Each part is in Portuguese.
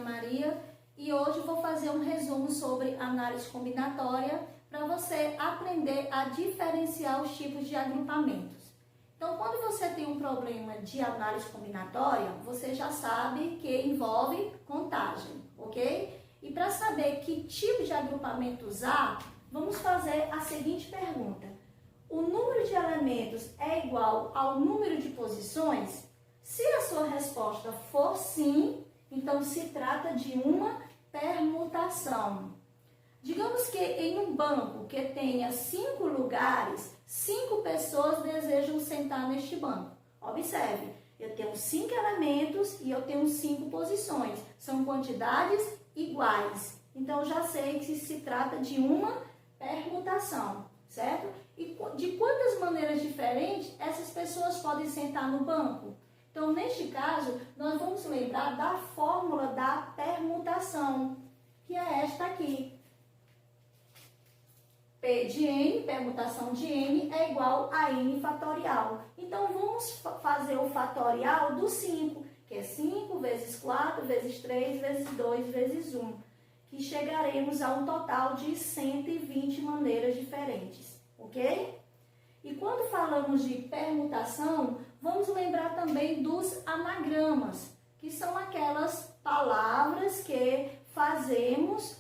Maria e hoje vou fazer um resumo sobre análise combinatória para você aprender a diferenciar os tipos de agrupamentos. Então, quando você tem um problema de análise combinatória, você já sabe que envolve contagem, ok? E para saber que tipo de agrupamento usar, vamos fazer a seguinte pergunta. O número de elementos é igual ao número de posições? Se a sua resposta for sim, então se trata de uma permutação. Digamos que em um banco que tenha 5 lugares, 5 pessoas desejam sentar neste banco. Observe, eu tenho 5 elementos e eu tenho 5 posições. São quantidades iguais. Então, já sei que se trata de uma permutação, certo? E de quantas maneiras diferentes essas pessoas podem sentar no banco? Então, neste caso, nós vamos lembrar da fórmula da permutação, que é esta aqui. P de N, permutação de N, é igual a N fatorial. Então, vamos fazer o fatorial do 5, que é 5 vezes 4, vezes 3, vezes 2, vezes 1, que chegaremos a um total de 120 maneiras diferentes, ok? E quando falamos de permutação, vamos lembrar também dos anagramas, que são aquelas palavras que fazemos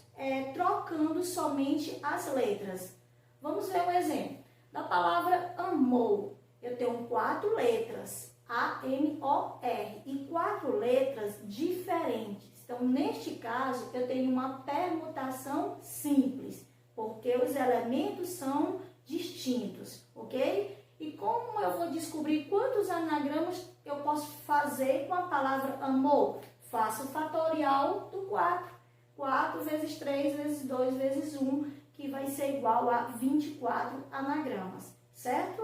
trocando somente as letras. Vamos ver um exemplo. Da palavra amor, eu tenho 4 letras, A-M-O-R, e 4 letras diferentes. Então, neste caso, eu tenho uma permutação simples, porque os elementos são distintos, ok? E como eu vou descobrir quantos anagramas eu posso fazer com a palavra amor? Faço o fatorial do 4. 4 vezes 3 vezes 2 vezes 1, que vai ser igual a 24 anagramas, certo?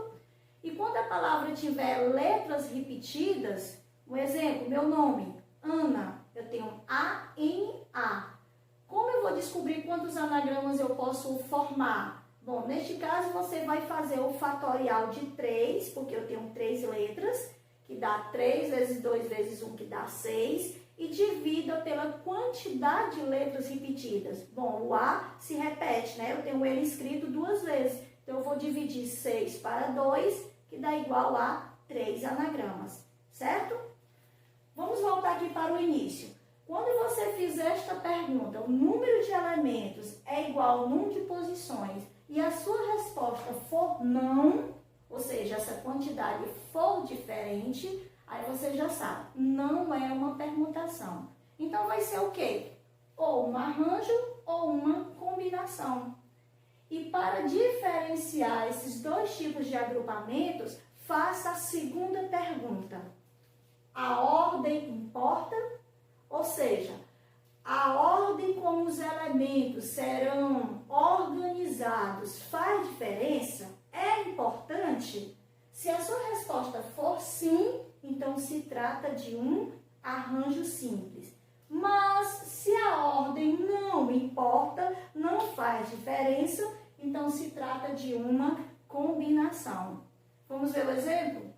E quando a palavra tiver letras repetidas, um exemplo, meu nome, Ana, eu tenho A-N-A. Como eu vou descobrir quantos anagramas eu posso formar? Bom, neste caso você vai fazer o fatorial de 3, porque eu tenho 3 letras, que dá 3 vezes 2 vezes 1, que dá 6, e divida pela quantidade de letras repetidas. Bom, o A se repete, né? Eu tenho ele escrito 2 vezes. Então, eu vou dividir 6 para 2, que dá igual a 3 anagramas, certo? Vamos voltar aqui para o início. Quando você fizer esta pergunta, o número de elementos é igual ao número de posições, e a sua resposta for não, ou seja, essa quantidade for diferente, aí você já sabe, não é uma permutação. Então, vai ser o quê? Ou um arranjo ou uma combinação. E para diferenciar esses dois tipos de agrupamentos, faça a segunda pergunta. A ordem importa? Ou seja, a ordem como os elementos serão organizados faz diferença? É importante? Se a sua resposta for sim, então se trata de um arranjo simples. Mas se a ordem não importa, não faz diferença, então se trata de uma combinação. Vamos ver o exemplo?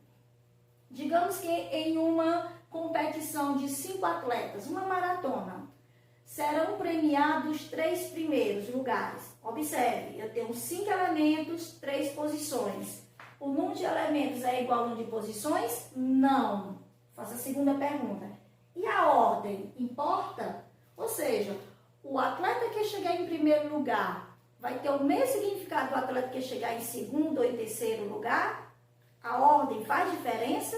Digamos que em uma competição de 5 atletas, uma maratona, serão premiados 3 primeiros lugares. Observe, eu tenho 5 elementos, 3 posições. O número de elementos é igual ao número de posições? Não. Faça a segunda pergunta. E a ordem importa? Ou seja, o atleta que chegar em primeiro lugar vai ter o mesmo significado do atleta que chegar em segundo ou em terceiro lugar? A ordem faz diferença?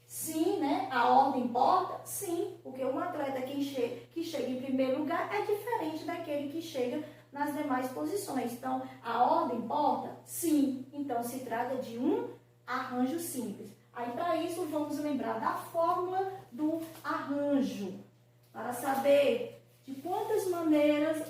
Sim, né? A ordem importa? Sim, porque um atleta que chega em primeiro lugar é diferente daquele que chega nas demais posições. Então, a ordem importa? Sim. Então, se trata de um arranjo simples. Aí, para isso, vamos lembrar da fórmula do arranjo. Para saber de quantas maneiras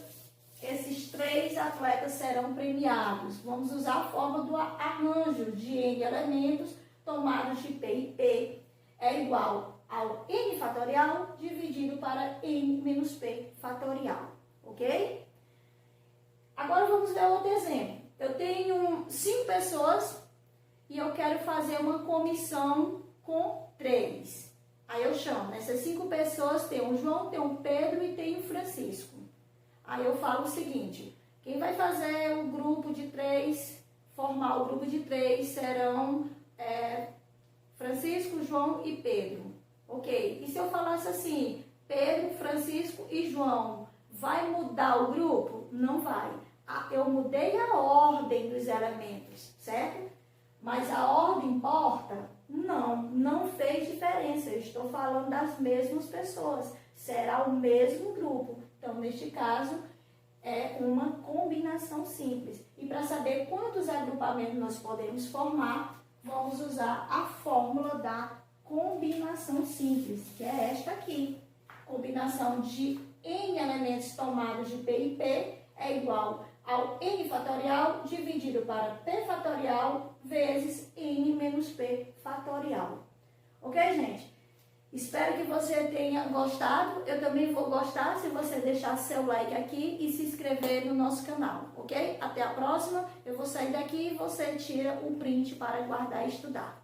esses 3 atletas serão premiados. Vamos usar a fórmula do arranjo de N elementos tomados de P e P. É igual ao N fatorial dividido para N menos P fatorial. Ok? Agora vamos ver outro exemplo. Eu tenho 5 pessoas e eu quero fazer uma comissão com 3. Aí eu chamo, essas 5 pessoas tem o João, tem o Pedro e Francisco. Aí eu falo o seguinte, quem vai fazer o grupo de 3, formar o grupo de 3 serão Francisco, João e Pedro. Ok? E se eu falasse assim, Pedro, Francisco e João, vai mudar o grupo? Não vai. Eu mudei a ordem dos elementos, certo? Mas a ordem importa? Não, não fez diferença. Eu estou falando das mesmas pessoas. Será o mesmo grupo. Então, neste caso, é uma combinação simples. E para saber quantos agrupamentos nós podemos formar, vamos usar a fórmula da combinação simples, que é esta aqui. Combinação de N elementos tomados de P e P é igual ao N fatorial dividido para P fatorial vezes N menos P fatorial. Ok, gente? Espero que você tenha gostado. Eu também vou gostar se você deixar seu like aqui e se inscrever no nosso canal, ok? Até a próxima. Eu vou sair daqui e você tira o print para guardar e estudar.